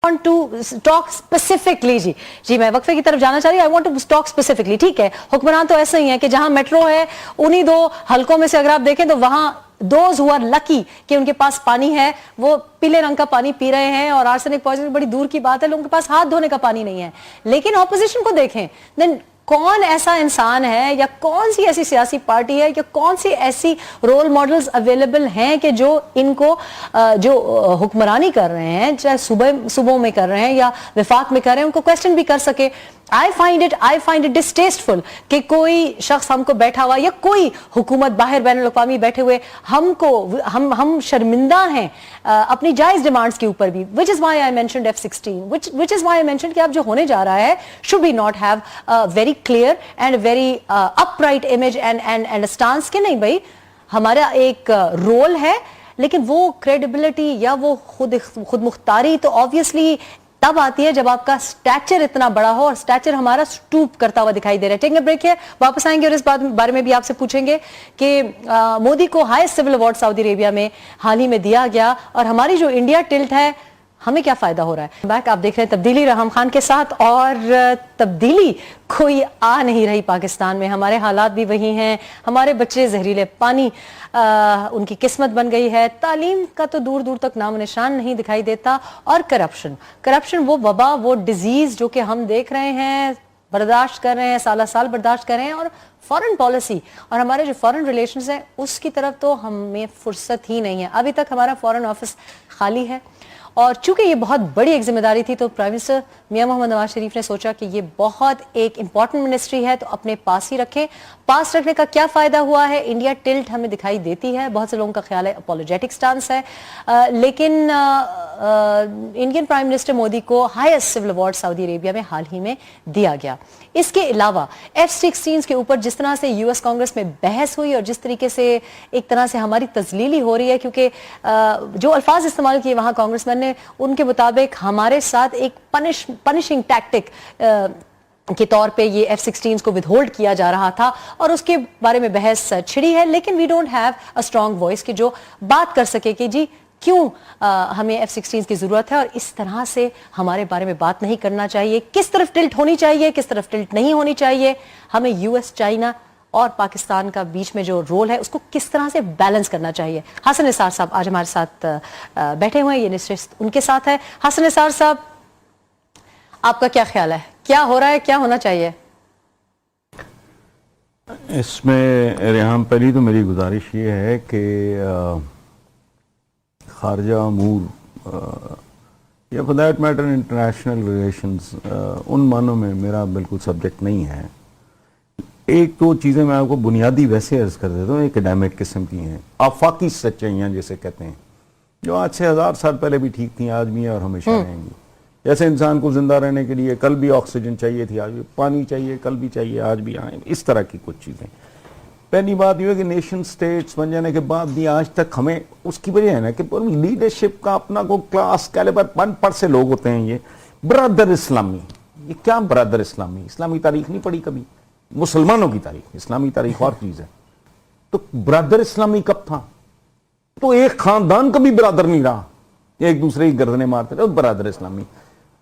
want to talk specifically जी मैं वक्फे की तरफ जाना चाह रही हूँ. I want to talk specifically. ठीक है, हुक्मरान तो ऐसे ही है कि जहां मेट्रो है उन्हीं दो हलकों में से अगर आप देखें तो वहां those who are lucky कि उनके पास पानी है वो पीले रंग का पानी पी रहे हैं और आर्सेनिक पॉइजनिंग बड़ी दूर की बात है, लोगों के पास हाथ धोने का पानी नहीं है. लेकिन ऑपोजिशन को देखें, देन कौन ऐसा इंसान है या कौन सी ऐसी सियासी पार्टी है या कौन सी ऐसी रोल मॉडल्स अवेलेबल हैं कि जो इनको जो हुक्मरानी कर रहे हैं, चाहे सुबह में कर रहे हैं या विफाक में कर रहे हैं, उनको क्वेश्चन भी कर सके. I find it distasteful कि कोई शख्स हमको बैठा हुआ या कोई हुकूमत बाहर बैनुल अक़वामी बैठे हुए हम शर्मिंदा हैं अपनी जायज डिमांड्स के ऊपर भी. which is why I mentioned F-16, which is why I mentioned कि अब जो होने जा रहा है should we not have a very clear and very upright image and a stance कि नहीं भाई हमारा एक रोल है, लेकिन वो क्रेडिबिलिटी या वो खुद मुख्तारी तो ऑब्वियसली तब आती है जब आपका स्टैचर इतना बड़ा हो, और स्टैचर हमारा स्टूप करता हुआ दिखाई दे रहा है. टेकिंग अ ब्रेक है, वापस आएंगे और इस बारे में भी आपसे पूछेंगे कि मोदी को highest civil award Saudi Arabia में हाल ही में दिया गया और हमारी जो इंडिया टिल्ट है हमें क्या फायदा हो रहा है. बैक आप देख रहे हैं तब्दीली रहम खान के साथ, और तब्दीली कोई आ नहीं रही पाकिस्तान में. हमारे हालात भी वही हैं, हमारे बच्चे जहरीले पानी उनकी किस्मत बन गई है, तालीम का तो दूर दूर तक नाम निशान नहीं दिखाई देता, और करप्शन वो वबा, वो डिजीज जो कि हम देख रहे हैं, बर्दाश्त कर रहे हैं, साल साल बर्दाश्त कर रहे हैं. और फॉरेन पॉलिसी और हमारे जो फॉरेन रिलेशंस हैं उसकी तरफ तो हमें फुर्सत ही नहीं है. अभी तक हमारा फॉरेन ऑफिस खाली है, और चूंकि ये बहुत बड़ी एक जिम्मेदारी थी तो प्राइम मिनिस्टर मियां मोहम्मद नवाज शरीफ ने सोचा कि ये बहुत एक इंपॉर्टेंट मिनिस्ट्री है तो अपने पास ही रखें. पास रखने का क्या फायदा हुआ है? इंडिया टिल्ट हमें दिखाई देती है, बहुत से लोगों का ख्याल है अपोलोजेटिक स्टांस है, लेकिन इंडियन प्राइम मिनिस्टर मोदी को highest civil award Saudi Arabia में हाल ही में दिया गया. इसके अलावा F-16 के ऊपर जिस तरह से यूएस कांग्रेस में बहस हुई और जिस तरीके से एक तरह से हमारी तजलीली हो रही है, क्योंकि जो अल्फाज इस्तेमाल किए वहां कांग्रेसमैन ने, उनके मुताबिक हमारे साथ एक पनिशिंग टैक्टिक के तौर पे ये F-16 को विदहोल्ड किया जा रहा था, और उसके बारे में बहस छिड़ी है. लेकिन we don't have a strong voice कि जो बात कर सके कि जी क्यों हमें F-16 की जरूरत है और इस तरह से हमारे बारे में बात नहीं करना चाहिए, किस तरफ टिल्ट होनी चाहिए, किस तरफ टिल्ट नहीं होनी चाहिए, हमें यूएस, चाइना और पाकिस्तान का बीच में जो रोल है उसको किस तरह से बैलेंस करना चाहिए. हसन निसार साहब आज हमारे साथ बैठे हुए हैं, ये निश्चित उनके साथ है. हसन निसार साहब, आपका क्या ख्याल है, क्या हो रहा है, क्या होना चाहिए इसमें? रेहान, पहली तो मेरी गुजारिश ये है कि खारजा अमूर या for that matter international relations उन मानों में मेरा बिल्कुल सब्जेक्ट नहीं है. एक तो चीज़ें मैं आपको बुनियादी वैसे अर्ज कर देता हूँ, एकेडमिक किस्म की हैं, आफाकी सच्चाइयाँ जिसे कहते हैं, जो आज से 1000 साल पहले भी ठीक थी, आज भी हैं और हमेशा रहेंगी. जैसे इंसान को जिंदा रहने के लिए कल भी ऑक्सीजन चाहिए थी, आज भी पानी चाहिए, कल भी चाहिए, आज भी आए, इस तरह की कुछ चीज़ें. पहली बात यह है कि नेशन स्टेट्स बन जाने के बाद भी आज तक हमें उसकी वजह है ना कि लीडरशिप का अपना को क्लास कैलिबर पढ़ से लोग होते हैं. ये ब्रदर इस्लामी, ये क्या ब्रदर इस्लामी? इस्लामी तारीख नहीं पढ़ी कभी, मुसलमानों की तारीख, इस्लामी तारीख और चीज है. तो ब्रदर इस्लामी कब था? तो एक खानदान कभी ब्रदर नहीं रहा, एक दूसरे की गर्दनें मारते रहे, ब्रदर इस्लामी.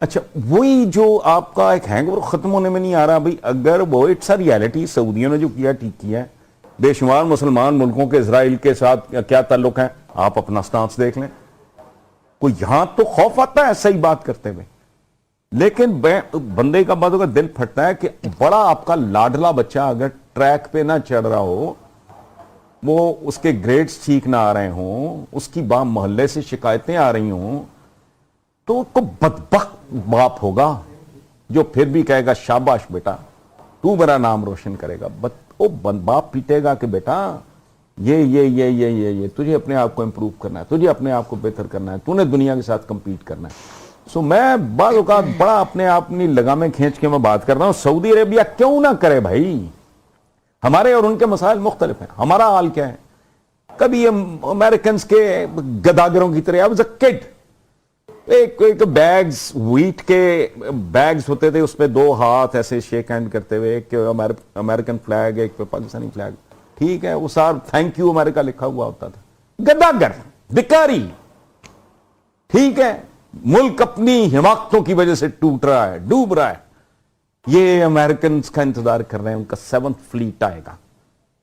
अच्छा, वही जो आपका एक हैंग वो खत्म होने में नहीं आ रहा भाई. अगर वो इट्स अ रियलिटी, सऊदियों ने जो किया ठीक किया है. बेशुमार मुसलमान मुल्कों के इजराइल के साथ क्या ताल्लुक है, आप अपना स्टांस देख लें. कोई यहां तो खौफ आता है सही बात करते हुए, लेकिन बंदे का बातों का दिल फटता है कि बड़ा आपका लाडला बच्चा अगर ट्रैक पे ना चढ़ रहा हो, वो उसके ग्रेड्स ठीक ना आ रहे हों, उसकी मोहल्ले से शिकायतें आ रही हों, तो उसको बदबख्त बाप होगा जो फिर भी कहेगा शाबाश बेटा तू मेरा नाम रोशन करेगा. वो बाप पीटेगा कि बेटा ये तुझे अपने आप को इंप्रूव करना है, तुझे अपने आप को बेहतर करना है, तूने दुनिया के साथ कंपीट करना है. सो मैं बात औकात बड़ा अपने आप अपनी लगामें खींच के मैं बात कर रहा हूं. सऊदी अरेबिया क्यों ना करे भाई? हमारे और उनके मसाइल मुख्तलिफ हैं. हमारा हाल क्या है? कभी अमेरिकन के गदागरों की तरह, अब किड एक बैग्स, व्हीट के बैग्स होते थे, उसपे 2 हाथ ऐसे शेक हैंड करते हुए, एक अमेरिकन फ्लैग, एक पे पाकिस्तानी फ्लैग. ठीक है, वो सार थैंक यू अमेरिका लिखा हुआ होता था. गदागर, भिखारी, ठीक है. मुल्क अपनी हिमाकतों की वजह से टूट रहा है, डूब रहा है। ये अमेरिकन का इंतजार कर रहे हैं, उनका 7th फ्लीट आएगा।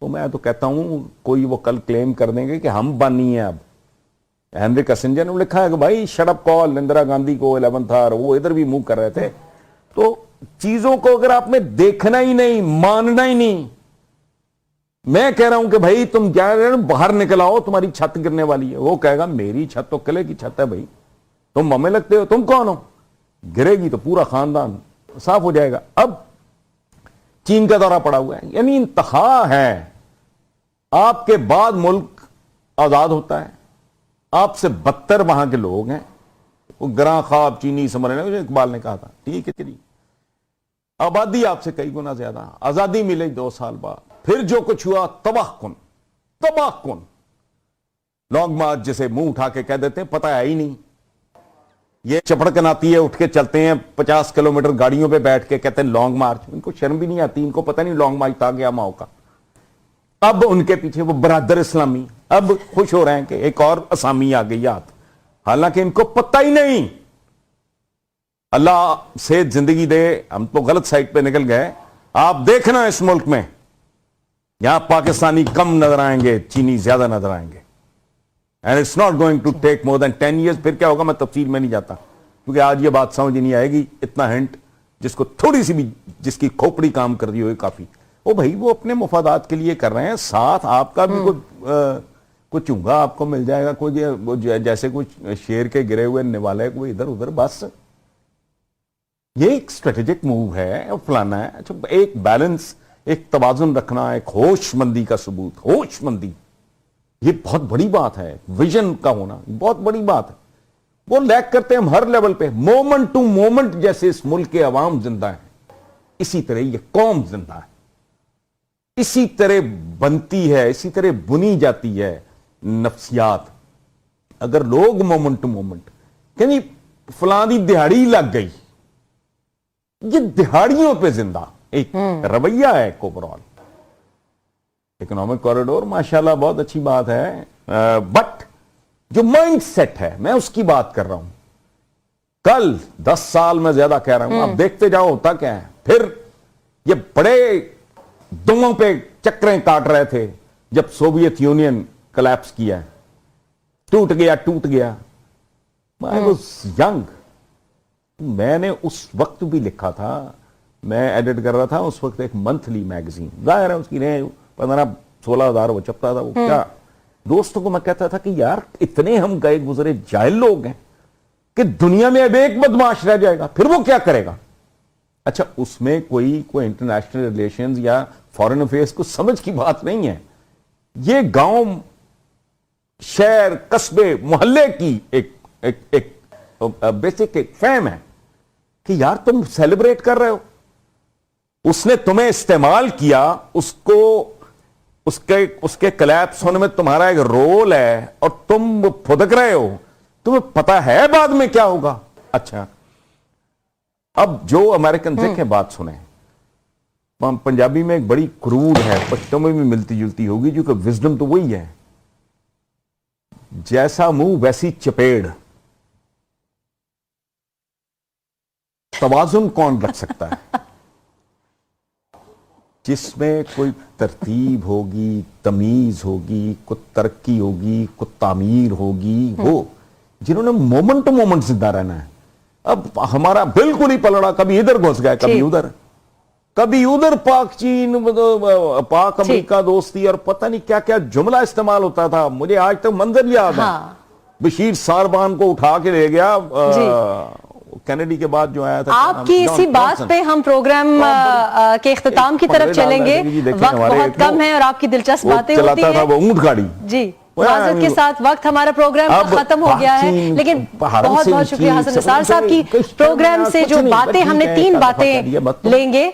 तो मैं तो कहता हूं कोई वो कल क्लेम कर देंगे कि हम बानी हैं। अब हेनरी किसिंजर ने लिखा है कि भाई shut up call Indira Gandhi को 11th आवर, वो इधर भी मूव कर रहे थे। तो चीजों को अगर आपने देखना ही नहीं, मानना ही नहीं, मैं कह रहा हूं कि भाई तुम क्या बाहर निकल आओ, तुम्हारी छत गिरने वाली है। वो कहेगा मेरी छत तो किले की छत है भाई, तुम हमें लगते हो, तुम कौन हो? गिरेगी तो पूरा खानदान साफ हो जाएगा। अब चीन का दौरा पड़ा हुआ है, यानी इंतहा है। आपके बाद मुल्क आजाद होता है, आपसे बदतर वहां के लोग हैं। वो ग्रां ख्वाब चीनी समझ रहे हैं, इकबाल ने कहा था। ठीक है चलिए, आबादी आपसे कई गुना ज्यादा, आजादी मिले 2 साल बाद, फिर जो कुछ हुआ तबाह कुन, तबाह कुन। लॉन्ग मार्च जिसे मुंह उठा के कह देते हैं, पता है ही नहीं। ये चपड़कन आती है, उठ के चलते हैं 50 किलोमीटर गाड़ियों पे बैठ के, कहते हैं लॉन्ग मार्च। इनको शर्म भी नहीं आती, इनको पता नहीं लॉन्ग मार्च था गया माओ का। अब उनके पीछे वो बरादर इस्लामी अब खुश हो रहे हैं कि एक और असामी आ गई याद, हालांकि इनको पता ही नहीं। अल्लाह से जिंदगी दे, हम तो गलत साइड पे निकल गए। आप देखना इस मुल्क में यहां पाकिस्तानी कम नजर आएंगे, चीनी ज्यादा नजर आएंगे। And it's not going to take more than 10 years। फिर क्या होगा मैं तफसील में नहीं जाता, क्योंकि आज ये बात समझ नहीं आएगी। इतना हिंट जिसको थोड़ी सी भी, जिसकी खोपड़ी काम कर रही हो काफी, वो भाई वो अपने मुफादात के लिए कर रहे हैं। साथ आपका भी कुछ चूंगा आपको मिल जाएगा, कुछ जैसे कुछ शेर के गिरे हुए निवाले को इधर उधर, बस ये एक स्ट्रेटेजिक मूव है और फलाना है। अच्छा, एक बैलेंस, एक तवाजुन रखना, एक होशमंदी का सबूत। होशमंदी ये बहुत बड़ी बात है, विजन का होना बहुत बड़ी बात है। वो लैक करते हैं हम हर लेवल पे। मोमेंट टू मोमेंट जैसे इस मुल्क के अवाम जिंदा है, इसी तरह ये कौम जिंदा है, इसी तरह बनती है, इसी तरह बुनी जाती है नफ्सियात। अगर लोग मोमेंट टू मोमेंट यानी फलां दी दिहाड़ी लग गई, ये दिहाड़ियों पे जिंदा एक रवैया है ओवरऑल। इकोनॉमिक कॉरिडोर माशाल्लाह बहुत अच्छी बात है, बट जो माइंड सेट है मैं उसकी बात कर रहा हूं। कल 10 साल में ज्यादा कह रहा हूं, आप देखते जाओ होता क्या है। फिर ये बड़े दुमों पे चक्रें काट रहे थे जब सोवियत यूनियन कोलैप्स किया, टूट गया। मैं वाज यंग, मैंने उस वक्त भी लिखा था, मैं एडिट कर रहा था उस वक्त एक मंथली मैगजीन, जाहिर है उसकी 15-16 हज़ार वो छपता था। वो क्या दोस्तों को मैं कहता था कि यार इतने हम गए गुजरे जाहिल लोग हैं कि दुनिया में अब एक बदमाश रह जाएगा, फिर वो क्या करेगा। अच्छा, उसमें कोई इंटरनेशनल रिलेशंस या फॉरेन अफेयर्स को समझ की बात नहीं है। ये गांव, शहर, कस्बे, मोहल्ले की एक बेसिक एक फैम है कि यार तुम सेलिब्रेट कर रहे हो, उसने तुम्हें इस्तेमाल किया, उसके कोलैप्स होने में तुम्हारा एक रोल है और तुम फुदक रहे हो, तुम्हें पता है बाद में क्या होगा। अच्छा, अब जो अमेरिकन देखें बात सुने, पंजाबी में एक बड़ी क्रूर है, पश्तो में भी मिलती जुलती होगी, क्योंकि विजडम तो वही है, जैसा मुंह वैसी चपेड़। तवाजुन कौन रख सकता है? जिसमें कोई तरतीब होगी, तमीज होगी, कुछ तरक्की होगी, कुछ तामीर होगी, वो जिन्होंने मोमेंट टू मोमेंट जिंदा रहना है। अब हमारा बिल्कुल ही पलड़ा, कभी इधर घुस गए, कभी उधर पाक चीन, पाक अमेरिका दोस्ती, और पता नहीं क्या क्या जुमला इस्तेमाल होता था। मुझे आज तक मंजर याद है, बशीर सारबान को उठा के ले गया कैनेडी के बाद जो आया था। आपकी इसी बात पे हम प्रोग्राम के इख्तिताम की तरफ चलेंगे, वक्त बहुत कम है और आपकी दिलचस्प बातें होती हैं। वो ऊंट गाड़ी जी, माजरत के साथ वक्त हमारा प्रोग्राम खत्म हो गया है, लेकिन बहुत बहुत शुक्रिया हसन निसार साहब की। प्रोग्राम से जो बातें हमने 3 बातें लेंगे